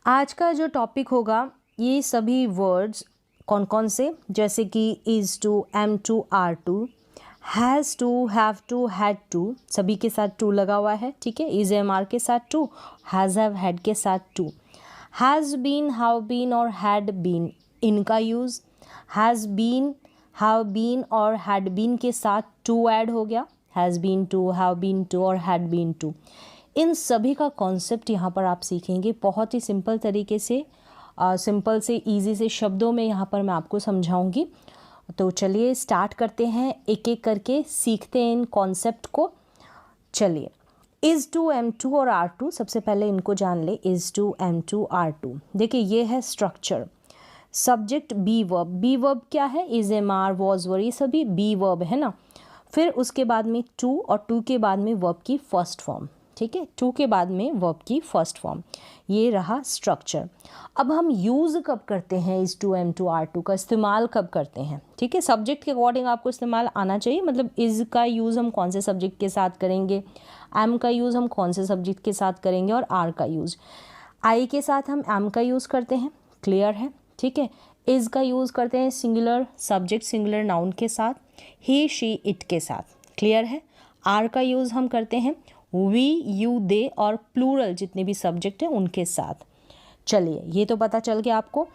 आज का जो टॉपिक होगा ये सभी वर्ड्स कौन कौन से, जैसे कि is to, am to, are to, has to, have to, had to, सभी के साथ टू लगा हुआ है, ठीक है। इज़ एम आर के साथ टू, हैज़ हैव हैड के साथ to, has been, have been और हैड बीन इनका use, has been, have been और हैड बीन के साथ टू ऐड हो गया, has been to, have been to और हैड बीन टू। इन सभी का कॉन्सेप्ट यहाँ पर आप सीखेंगे बहुत ही सिंपल तरीके से, सिंपल से ईजी से शब्दों में यहाँ पर मैं आपको समझाऊंगी। तो चलिए स्टार्ट करते हैं, एक एक करके सीखते हैं इन कॉन्सेप्ट को। चलिए, इज़ टू, एम टू और आर टू, सबसे पहले इनको जान ले। Is to, am to, are to, देखिए ये है structure. Subject be verb, be verb क्या है, is am are was were, ये सभी बी वर्ब है ना। फिर उसके बाद में टू और टू के बाद में वर्ब की फर्स्ट फॉर्म, ठीक है, टू के बाद में वर्ब की फर्स्ट फॉर्म, ये रहा स्ट्रक्चर। अब हम यूज़ कब करते हैं is to, am to, are to का इस्तेमाल कब करते हैं, ठीक है। सब्जेक्ट के अकॉर्डिंग आपको इस्तेमाल आना चाहिए, मतलब इज़ का यूज़ हम कौन से सब्जेक्ट के साथ करेंगे, एम का यूज़ हम कौन से सब्जेक्ट के साथ करेंगे और आर का यूज़, आई के साथ हम एम का यूज़ करते हैं, क्लियर है, ठीक है। इज़ का यूज़ करते हैं सिंगुलर सब्जेक्ट सिंगुलर नाउन के साथ, ही शी इट के साथ, क्लियर है। आर का यूज़ हम करते हैं वी यू दे और प्लूरल जितने भी सब्जेक्ट हैं उनके साथ। चलिए, ये तो पता चल गया आपको।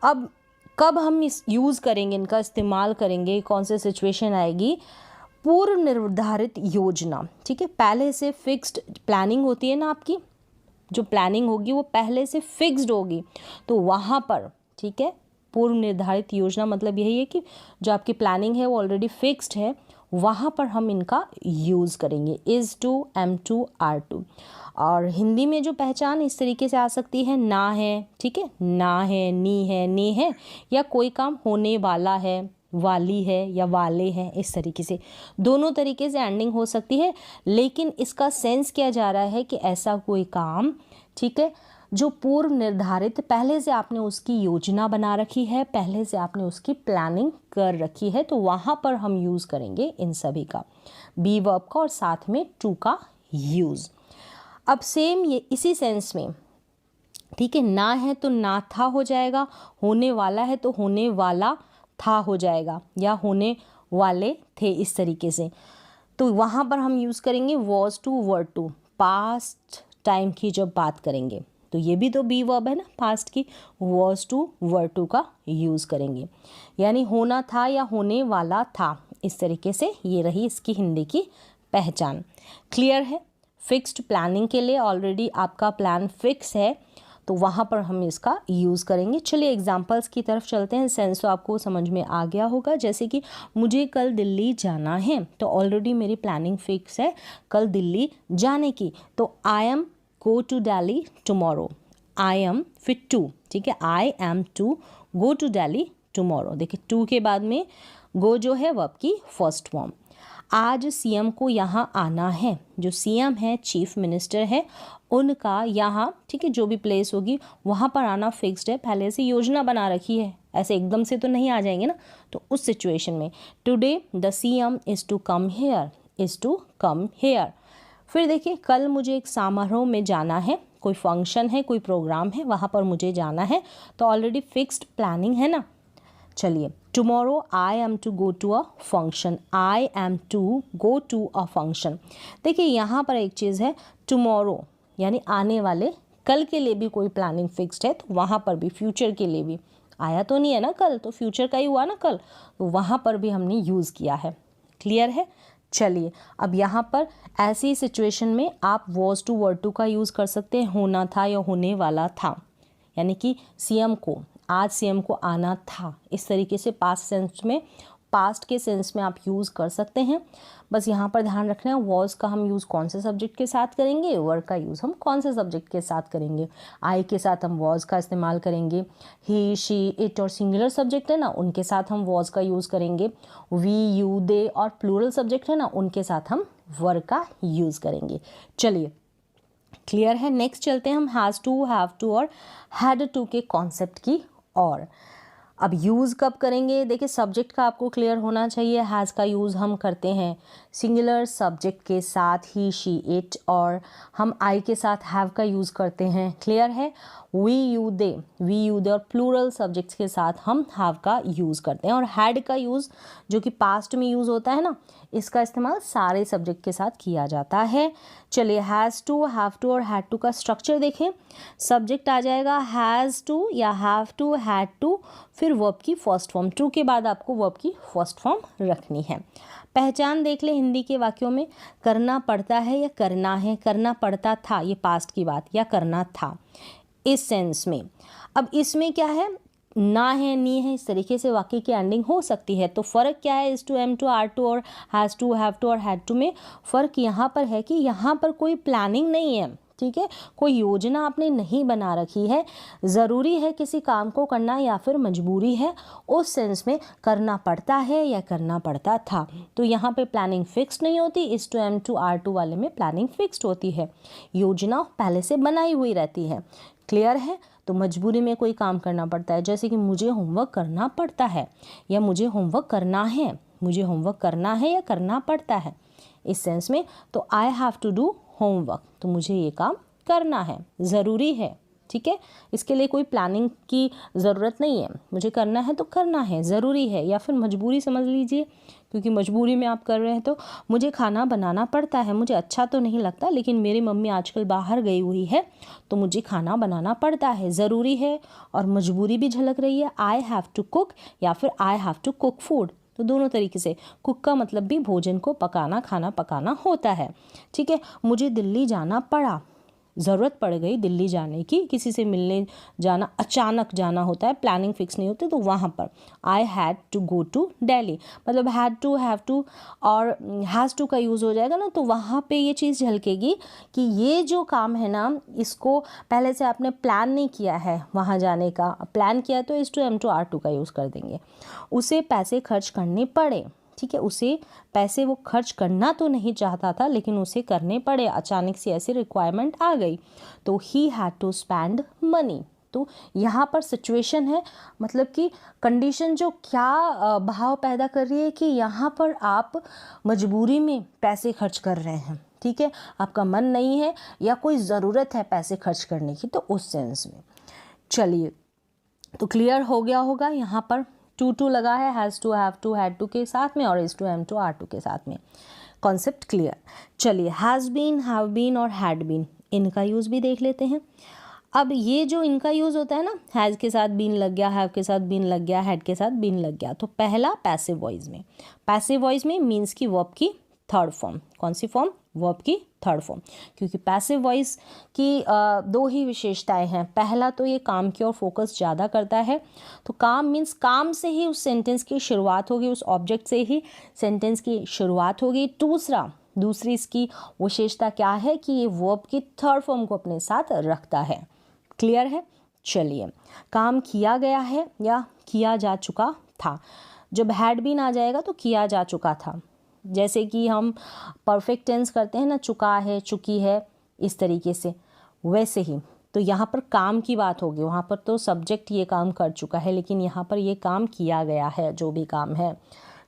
अब कब हम इस यूज़ करेंगे, इनका इस्तेमाल करेंगे, कौन से सिचुएशन आएगी, पूर्व निर्धारित योजना, ठीक है। पहले से फिक्स्ड प्लानिंग होती है ना आपकी, जो प्लानिंग होगी वो पहले से फिक्स्ड होगी, तो वहाँ पर, ठीक है, पूर्व निर्धारित योजना मतलब यही है कि जो आपकी प्लानिंग है वो ऑलरेडी फिक्स्ड है, वहाँ पर हम इनका यूज़ करेंगे, is to, am to, are to. और हिंदी में जो पहचान इस तरीके से आ सकती है, ना है, ठीक है, ना है, नी है, ने है, या कोई काम होने वाला है, वाली है या वाले हैं, इस तरीके से दोनों तरीके से एंडिंग हो सकती है। लेकिन इसका सेंस किया जा रहा है कि ऐसा कोई काम, ठीक है, जो पूर्व निर्धारित, पहले से आपने उसकी योजना बना रखी है, पहले से आपने उसकी प्लानिंग कर रखी है, तो वहाँ पर हम यूज़ करेंगे इन सभी का, बी वर्ब का और साथ में टू का यूज़। अब सेम ये इसी सेंस में, ठीक है, ना है तो ना था हो जाएगा, होने वाला है तो होने वाला था हो जाएगा, या होने वाले थे, इस तरीके से। तो वहाँ पर हम यूज़ करेंगे was to, were to, past time की जब बात करेंगे तो ये भी तो बी वर्ब है ना, पास्ट की, वॉज टू, वर टू का यूज़ करेंगे, यानी होना था या होने वाला था, इस तरीके से ये रही इसकी हिंदी की पहचान। क्लियर है। फिक्स्ड प्लानिंग के लिए ऑलरेडी आपका प्लान फिक्स है, तो वहाँ पर हम इसका यूज़ करेंगे। चलिए एग्जांपल्स की तरफ चलते हैं, सेंस तो आपको समझ में आ गया होगा। जैसे कि मुझे कल दिल्ली जाना है, तो ऑलरेडी मेरी प्लानिंग फिक्स है कल दिल्ली जाने की, तो I am go to Delhi tomorrow, I am फिर टू, ठीक है, I am to go to Delhi tomorrow. देखिए टू के बाद में गो जो है वर्ब की फर्स्ट फॉर्म। आज सीएम को यहाँ आना है, जो सीएम है, चीफ मिनिस्टर है, उनका यहाँ, ठीक है, जो भी प्लेस होगी वहाँ पर आना फिक्स्ड है, पहले से योजना बना रखी है, ऐसे एकदम से तो नहीं आ जाएंगे ना। तो उस सिचुएशन में today the CM is to come here, is to come here. फिर देखिए कल मुझे एक समारोह में जाना है, कोई फंक्शन है, कोई प्रोग्राम है, वहाँ पर मुझे जाना है, तो ऑलरेडी फिक्स्ड प्लानिंग है ना। चलिए, tomorrow I am to go to a function, I am to go to a function. देखिए यहाँ पर एक चीज़ है, टुमारो यानी आने वाले, कल के लिए भी कोई प्लानिंग फिक्स्ड है, तो वहाँ पर भी फ्यूचर के लिए भी, आया तो नहीं है ना कल, तो फ्यूचर का ही हुआ ना कल, तो वहाँ पर भी हमने यूज़ किया है। क्लियर है। चलिए, अब यहाँ पर ऐसी सिचुएशन में आप वॉज टू, वर टू का यूज़ कर सकते हैं, होना था या होने वाला था, यानी कि सीएम को, आज सीएम को आना था, इस तरीके से पास्ट सेंस में, पास्ट के सेंस में आप यूज़ कर सकते हैं। बस यहाँ पर ध्यान रखना है, वॉज का हम यूज़ कौन से सब्जेक्ट के साथ करेंगे, वर का यूज़ हम कौन से सब्जेक्ट के साथ करेंगे। आई के साथ हम वॉज का इस्तेमाल करेंगे, ही शी इट और सिंगुलर सब्जेक्ट है ना, उनके साथ हम वॉज का यूज़ करेंगे, वी यू दे और प्लूरल सब्जेक्ट है ना, उनके साथ हम वर का यूज़ करेंगे। चलिए, क्लियर है। नेक्स्ट चलते हैं हम हैज़ टू, हैव टू और हैड टू के कॉन्सेप्ट की और। अब यूज़ कब करेंगे, देखिए सब्जेक्ट का आपको क्लियर होना चाहिए। हैज़ का यूज़ हम करते हैं सिंगुलर सब्जेक्ट के साथ ही, शी इट, और हम आई के साथ हैव का यूज़ करते हैं, क्लियर है। वी यू दे और प्लूरल सब्जेक्ट्स के साथ हम हैव का यूज़ करते हैं। और हैड का यूज़ जो कि पास्ट में यूज़ होता है ना, इसका इस्तेमाल सारे सब्जेक्ट के साथ किया जाता है। चलिए हैज़ टू, हैव टू और हैड टू का स्ट्रक्चर देखें। सब्जेक्ट आ जाएगा हैज़ टू या हैव टू, हैड टू, फिर वर्ब की फर्स्ट फॉर्म। टू के बाद आपको वर्ब की फर्स्ट फॉर्म रखनी है। पहचान देख ले हिंदी के वाक्यों में, करना पड़ता है या करना है। करना पड़ता था, ये पास्ट की बात, या करना था इस सेंस में। अब इसमें क्या है, ना है, नी है, इस तरीके से वाक्य की एंडिंग हो सकती है। तो फ़र्क क्या है इस to, am to, are to और हैज़ टू, हैव टू और हैड टू में? फ़र्क यहाँ पर है कि यहाँ पर कोई प्लानिंग नहीं है, ठीक है, कोई योजना आपने नहीं बना रखी है। ज़रूरी है किसी काम को करना या फिर मजबूरी है, उस सेंस में करना पड़ता है या करना पड़ता था। तो यहाँ पे प्लानिंग फिक्स्ड नहीं होती। इस to, am to, are to वाले में प्लानिंग फिक्स्ड होती है, योजना पहले से बनाई हुई रहती है, क्लियर है। तो मजबूरी में कोई काम करना पड़ता है, जैसे कि मुझे होमवर्क करना पड़ता है या मुझे होमवर्क करना है, मुझे होमवर्क करना है या करना पड़ता है इस सेंस में। तो I have to do homework, तो मुझे ये काम करना है, ज़रूरी है, ठीक है। इसके लिए कोई प्लानिंग की ज़रूरत नहीं है, मुझे करना है तो करना है, ज़रूरी है, या फिर मजबूरी समझ लीजिए, क्योंकि मजबूरी में आप कर रहे हैं। तो मुझे खाना बनाना पड़ता है, मुझे अच्छा तो नहीं लगता लेकिन मेरी मम्मी आजकल बाहर गई हुई है तो मुझे खाना बनाना पड़ता है, ज़रूरी है और मजबूरी भी झलक रही है। आई हैव टू कुक या फिर I have to cook food, तो दोनों तरीके से। कुक का मतलब भी भोजन को पकाना, खाना पकाना होता है, ठीक है। मुझे दिल्ली जाना पड़ा, ज़रूरत पड़ गई दिल्ली जाने की, किसी से मिलने जाना, अचानक जाना होता है, प्लानिंग फिक्स नहीं होती, तो वहाँ पर I had to go to Delhi, मतलब हैड टू, हैव टू और हैज़ टू का यूज़ हो जाएगा ना, तो वहाँ पे ये चीज़ झलकेगी कि ये जो काम है ना, इसको पहले से आपने प्लान नहीं किया है वहाँ जाने का। प्लान किया तो इस to, am to, are to का यूज़ कर देंगे। उसे पैसे खर्च करने पड़े, ठीक है, उसे पैसे वो खर्च करना तो नहीं चाहता था लेकिन उसे करने पड़े, अचानक से ऐसी रिक्वायरमेंट आ गई, तो he had to spend money. तो यहाँ पर सिचुएशन है, मतलब कि कंडीशन जो क्या भाव पैदा कर रही है कि यहाँ पर आप मजबूरी में पैसे खर्च कर रहे हैं, ठीक है, आपका मन नहीं है या कोई ज़रूरत है पैसे खर्च करने की, तो उस सेंस में। चलिए, तो क्लियर हो गया होगा। यहाँ पर टू लगा है has to, have to, had to के साथ में और is to, am to, are to के साथ में, कॉन्सेप्ट क्लियर। चलिए, हैज़ बीन, हैव बीन और हैड बीन, इनका यूज़ भी देख लेते हैं। अब ये जो इनका यूज़ होता है ना, हैज़ के साथ बीन लग गया, हैव के साथ बीन लग गया, हैड के साथ बीन लग गया, तो पहला पैसिव वॉइस में, पैसिव वॉइस में मीन्स की वर्ब की थर्ड फॉर्म। कौन सी फॉर्म? वर्ब की थर्ड फॉर्म, क्योंकि पैसिव वॉइस की दो ही विशेषताएं हैं। पहला तो ये काम की ओर फोकस ज़्यादा करता है, तो काम मीन्स काम से ही उस सेंटेंस की शुरुआत होगी, उस ऑब्जेक्ट से ही सेंटेंस की शुरुआत होगी। दूसरी इसकी विशेषता क्या है कि ये वर्ब की थर्ड फॉर्म को अपने साथ रखता है, क्लियर है। चलिए, काम किया गया है या किया जा चुका था, जब हैड बीन आ जाएगा तो किया जा चुका था, जैसे कि हम परफेक्ट टेंस करते हैं ना, चुका है, चुकी है, इस तरीके से, वैसे ही। तो यहाँ पर काम की बात होगी, वहाँ पर तो सब्जेक्ट ये काम कर चुका है लेकिन यहाँ पर ये काम किया गया है, जो भी काम है,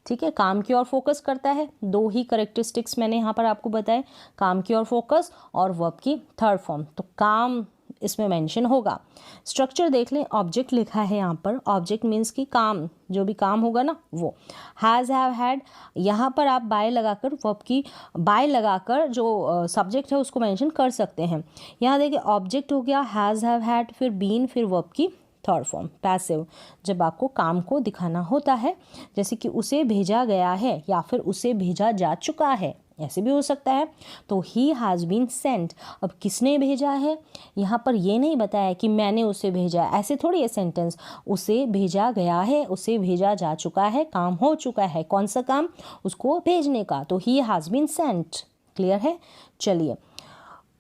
ठीक है, काम की ओर फोकस करता है। दो ही करेक्टरिस्टिक्स मैंने यहाँ पर आपको बताए, काम की ओर फोकस और वर्ब की थर्ड फॉर्म, तो काम इसमें मेंशन होगा। स्ट्रक्चर देख लें, ऑब्जेक्ट लिखा है यहाँ पर, ऑब्जेक्ट मीन्स कि काम, जो भी काम होगा ना वो। हैज़, हैव, हैड, यहाँ पर आप बाय लगाकर, वर्ब की बाय लगाकर जो सब्जेक्ट है उसको मेंशन कर सकते हैं। यहाँ देखिए, ऑब्जेक्ट हो गया हैज़, हैव, हैड, फिर बीन, फिर वर्ब की थर्ड फॉर्म पैसिव, जब आपको काम को दिखाना होता है, जैसे कि उसे भेजा गया है या फिर उसे भेजा जा चुका है, ऐसे भी हो सकता है। तो ही हैज़ बीन सेंट, अब किसने भेजा है, यहाँ पर ये नहीं बताया कि मैंने उसे भेजा, ऐसे थोड़ी है सेंटेंस। उसे भेजा गया है, उसे भेजा जा चुका है, काम हो चुका है, कौन सा काम, उसको भेजने का, तो he has been sent, clear है। चलिए,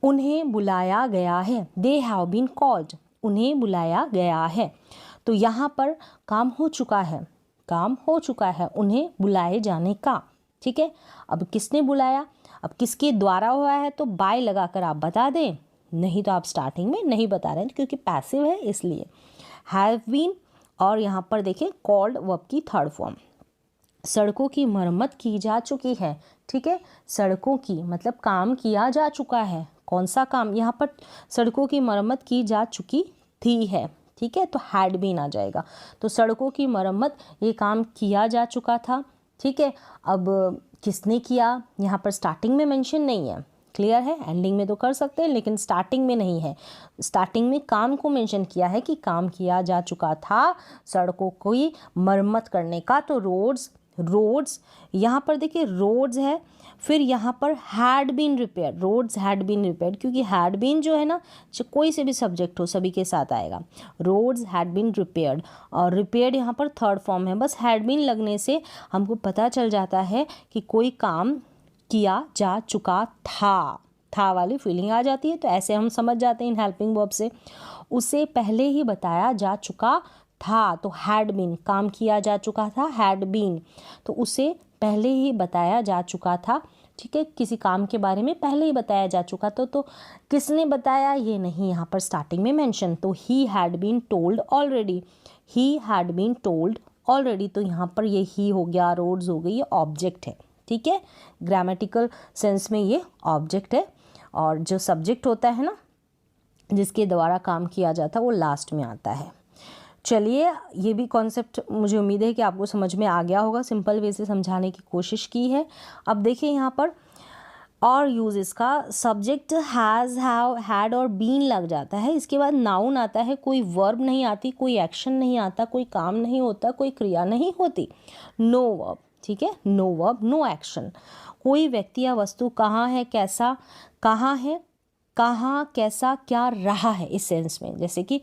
उन्हें बुलाया गया है, दे हैव बीन कॉल्ड, उन्हें बुलाया गया है, तो यहाँ पर काम हो चुका है, काम हो चुका है उन्हें बुलाए जाने का, ठीक है। अब किसने बुलाया, अब किसके द्वारा हुआ है, तो बाय लगाकर आप बता दें, नहीं तो आप स्टार्टिंग में नहीं बता रहे हैं क्योंकि पैसिव है इसलिए। हैव बीन और यहाँ पर देखिए कॉल्ड वर्ब की थर्ड फॉर्म, सड़कों की मरम्मत की जा चुकी है। ठीक है, सड़कों की मतलब काम किया जा चुका है। कौन सा काम? यहाँ पर सड़कों की मरम्मत की जा चुकी थी है। ठीक है, तो हैड बीन आ जाएगा। तो सड़कों की मरम्मत ये काम किया जा चुका था। ठीक है, अब किसने किया यहाँ पर स्टार्टिंग में मेंशन नहीं है, क्लियर है। एंडिंग में तो कर सकते हैं लेकिन स्टार्टिंग में नहीं है। स्टार्टिंग में काम को मेंशन किया है कि काम किया जा चुका था सड़कों की मरम्मत करने का। तो रोड्स यहाँ पर देखिए रोड्स है, फिर यहाँ पर had been repair, roads had been repaired, क्योंकि हैड बीन जो है ना कोई से भी सब्जेक्ट हो सभी के साथ आएगा। रोड्स हैड बीन रिपेयर्ड, और रिपेयर्ड यहाँ पर थर्ड फॉर्म है। बस हैड बीन लगने से हमको पता चल जाता है कि कोई काम किया जा चुका था वाली फीलिंग आ जाती है। तो ऐसे हम समझ जाते हैं इन हेल्पिंग वर्ब से, उसे पहले ही बताया जा चुका था। तो हैड बीन, काम किया जा चुका था, हैड बीन, तो उसे पहले ही बताया जा चुका था। ठीक है, किसी काम के बारे में पहले ही बताया जा चुका था। तो किसने बताया ये नहीं यहाँ पर स्टार्टिंग में मेंशन, तो he had been told already, he had been told already. तो यहाँ पर ये ही हो गया, रोड्स हो गई, ये ऑब्जेक्ट है। ठीक है, ग्रामेटिकल सेंस में ये ऑब्जेक्ट है, और जो सब्जेक्ट होता है ना जिसके द्वारा काम किया जाता है वो लास्ट में आता है। चलिए, ये भी कॉन्सेप्ट मुझे उम्मीद है कि आपको समझ में आ गया होगा, सिंपल वे से समझाने की कोशिश की है। अब देखिए यहाँ पर और यूज इसका, सब्जेक्ट हैज़, हैव, हैड और बीन लग जाता है, इसके बाद नाउन आता है, कोई वर्ब नहीं आती, कोई एक्शन नहीं आता, कोई काम नहीं होता, कोई क्रिया नहीं होती, नो वर्ब। ठीक है, नो वर्ब, नो एक्शन। कोई व्यक्ति या वस्तु कहाँ है, कैसा, कहाँ है, कहाँ, कैसा, क्या रहा है, इस सेंस में। जैसे कि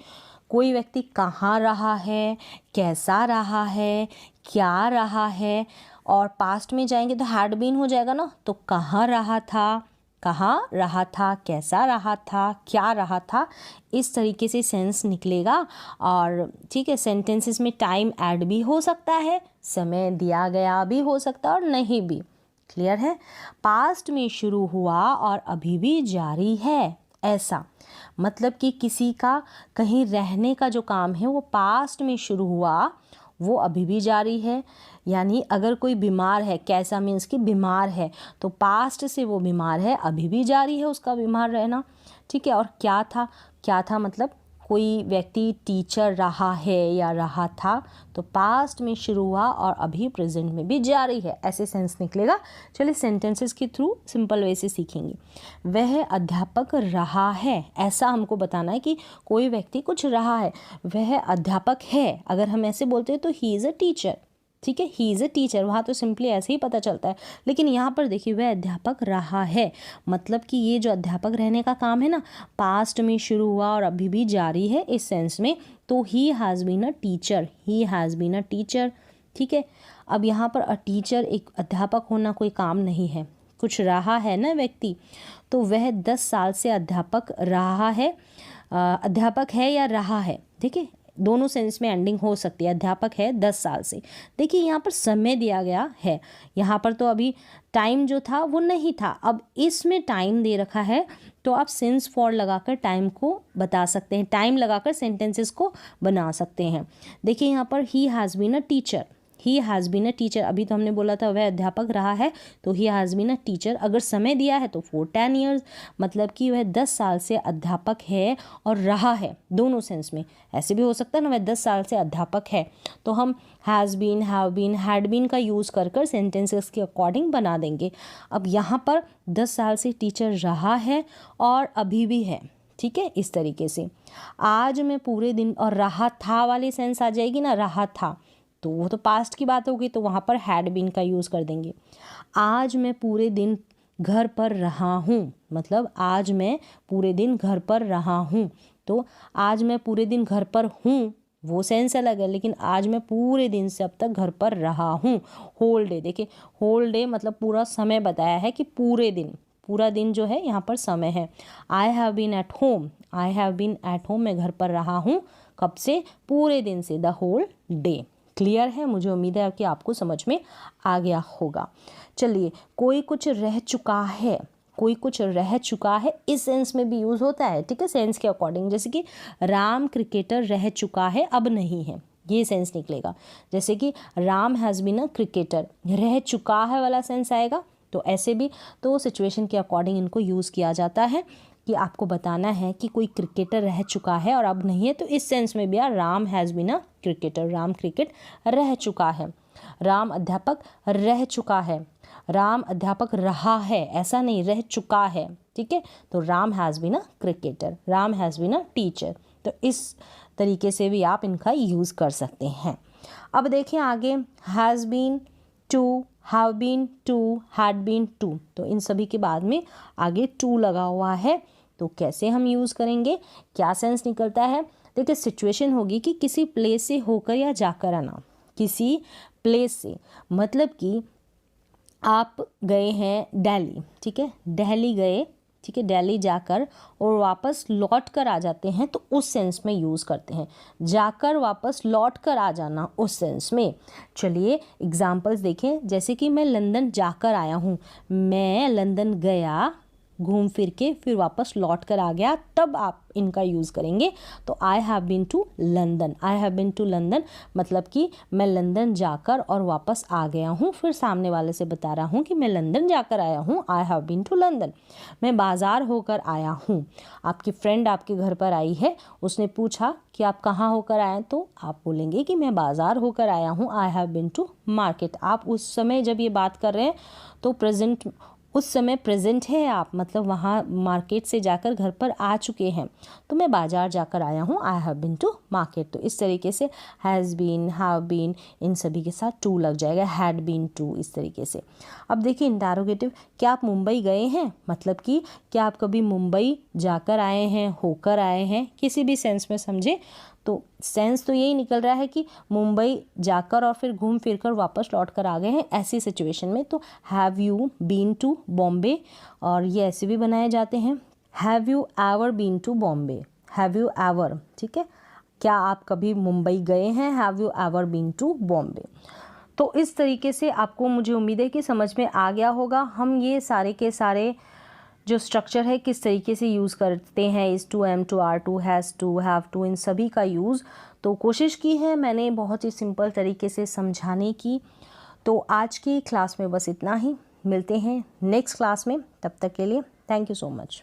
कोई व्यक्ति कहाँ रहा है, कैसा रहा है, क्या रहा है, और पास्ट में जाएंगे तो हैड बीन हो जाएगा ना, तो कहाँ रहा था, कैसा रहा था, क्या रहा था, इस तरीके से सेंस निकलेगा। और ठीक है, सेंटेंसेस में टाइम ऐड भी हो सकता है, समय दिया गया भी हो सकता है और नहीं भी, क्लियर है। पास्ट में शुरू हुआ और अभी भी जारी है, ऐसा मतलब कि किसी का कहीं रहने का जो काम है वो पास्ट में शुरू हुआ, वो अभी भी जारी है। यानी अगर कोई बीमार है, कैसा मीन्स कि बीमार है, तो पास्ट से वो बीमार है, अभी भी जारी है उसका बीमार रहना। ठीक है, और क्या था मतलब कोई व्यक्ति टीचर रहा है या रहा था, तो पास्ट में शुरू हुआ और अभी प्रेजेंट में भी जारी है, ऐसे सेंस निकलेगा। चलिए सेंटेंसेस के थ्रू सिंपल वे से सीखेंगे। वह अध्यापक रहा है, ऐसा हमको बताना है कि कोई व्यक्ति कुछ रहा है, वह अध्यापक है। अगर हम ऐसे बोलते हैं तो ही इज़ अ टीचर। ठीक है, ही इज़ अ टीचर, वहाँ तो सिंपली ऐसे ही पता चलता है, लेकिन यहाँ पर देखिए वह अध्यापक रहा है, मतलब कि ये जो अध्यापक रहने का काम है ना, पास्ट में शुरू हुआ और अभी भी जारी है, इस सेंस में। तो he has been a teacher, he has been a teacher. ठीक है, अब यहाँ पर अ टीचर, एक अध्यापक होना कोई काम नहीं है, कुछ रहा है ना व्यक्ति, तो वह 10 साल से अध्यापक रहा है, अध्यापक है या रहा है। देखिए दोनों सेंस में एंडिंग हो सकती है, अध्यापक है 10 साल से। देखिए यहाँ पर समय दिया गया है, यहाँ पर तो अभी टाइम जो था वो नहीं था, अब इसमें टाइम दे रखा है, तो आप सिंस फॉर लगाकर टाइम को बता सकते हैं, टाइम लगाकर सेंटेंसेस को बना सकते हैं। देखिए यहाँ पर he has been a teacher, he has been a teacher, अभी तो हमने बोला था वह अध्यापक रहा है, तो he has been a teacher. अगर समय दिया है तो 10 ईयर्स, मतलब कि वह 10 साल से अध्यापक है और रहा है, दोनों सेंस में। ऐसे भी हो सकता है ना, वह 10 साल से अध्यापक है, तो हम has been, have been, had been का यूज़ कर कर सेंटेंसेस के अकॉर्डिंग बना देंगे। अब यहाँ पर 10 साल से टीचर रहा है और अभी भी है। ठीक है, इस तरीके से आज मैं पूरे दिन, और रहा था वाली सेंस आ जाएगी ना, रहा था, तो वो तो पास्ट की बात होगी, तो वहाँ पर हैड बीन का यूज़ कर देंगे। आज मैं पूरे दिन घर पर रहा हूँ, मतलब आज मैं पूरे दिन घर पर रहा हूँ, तो आज मैं पूरे दिन घर पर हूँ वो सेंस अलग है, लेकिन आज मैं पूरे दिन से अब तक घर पर रहा हूँ। होल डे, देखिए होल डे मतलब पूरा समय बताया है कि पूरे दिन, पूरा दिन जो है यहाँ पर समय है। I have been at home, I have been at home, मैं घर पर रहा हूँ, कब से, पूरे दिन से, द होल डे। क्लियर है, मुझे उम्मीद है कि आपको समझ में आ गया होगा। चलिए, कोई कुछ रह चुका है, कोई कुछ रह चुका है इस सेंस में भी यूज़ होता है। ठीक है, सेंस के अकॉर्डिंग, जैसे कि राम क्रिकेटर रह चुका है, अब नहीं है, ये सेंस निकलेगा। जैसे कि Ram has been a cricketer, रह चुका है वाला सेंस आएगा। तो ऐसे भी तो सिचुएशन के अकॉर्डिंग इनको यूज़ किया जाता है कि आपको बताना है कि कोई क्रिकेटर रह चुका है और अब नहीं है, तो इस सेंस में भी Ram has been a cricketer, Ram cricket रह चुका है। राम अध्यापक रह चुका है, राम अध्यापक रहा है, ऐसा नहीं, रह चुका है, ठीक है। तो Ram has been a cricketer, Ram has been a teacher. तो इस तरीके से भी आप इनका यूज़ कर सकते हैं। अब देखिए आगे, has been, to, have been, to, had been, to. तो इन सभी के बाद में आगे टू लगा हुआ है, तो कैसे हम यूज़ करेंगे, क्या सेंस निकलता है। देखिए सिचुएशन होगी कि किसी प्लेस से होकर या जाकर आना, किसी प्लेस से, मतलब कि आप गए हैं दिल्ली, ठीक है, दिल्ली गए, ठीक है, दिल्ली जाकर और वापस लौट कर आ जाते हैं, तो उस सेंस में यूज़ करते हैं। जाकर वापस लौट कर आ जाना, उस सेंस में। चलिए एग्जांपल्स देखें, जैसे कि मैं लंदन जाकर आया हूँ, मैं लंदन गया घूम फिर के, फिर वापस लौट कर आ गया, तब आप इनका यूज़ करेंगे। तो I have been to London, I have been to London मतलब कि मैं लंदन जाकर और वापस आ गया हूँ, फिर सामने वाले से बता रहा हूँ कि मैं लंदन जाकर आया हूँ, I have been to London. मैं बाज़ार होकर आया हूँ, आपकी फ्रेंड आपके घर पर आई है, उसने पूछा कि आप कहाँ होकर आए, तो आप बोलेंगे कि मैं बाज़ार होकर आया हूँ, I have been to market. आप उस समय जब ये बात कर रहे हैं तो प्रेजेंट, उस समय प्रेजेंट है आप, मतलब वहाँ मार्केट से जाकर घर पर आ चुके हैं। तो मैं बाज़ार जाकर आया हूँ, I have been to market. तो इस तरीके से हैज़ बीन, हैव बीन, इन सभी के साथ टू लग जाएगा, हैड बीन टू, इस तरीके से। अब देखिए इंटरोगेटिव, क्या आप मुंबई गए हैं, मतलब कि क्या आप कभी मुंबई जाकर आए हैं, होकर आए हैं, किसी भी सेंस में समझे। तो सेंस तो यही निकल रहा है कि मुंबई जाकर और फिर घूम फिर कर वापस लौट कर आ गए हैं, ऐसी सिचुएशन में। तो have you been to Bombay, और ये ऐसे भी बनाए जाते हैं, have you ever been to Bombay, have you ever, ठीक है, क्या आप कभी मुंबई गए हैं, have you ever been to Bombay. तो इस तरीके से आपको, मुझे उम्मीद है कि समझ में आ गया होगा। हम ये सारे के सारे जो स्ट्रक्चर है किस तरीके से यूज़ करते हैं, is to, am to, are to, has to, have to, इन सभी का यूज़। तो कोशिश की है मैंने बहुत ही सिंपल तरीके से समझाने की। तो आज की क्लास में बस इतना ही, मिलते हैं नेक्स्ट क्लास में, तब तक के लिए थैंक यू सो मच।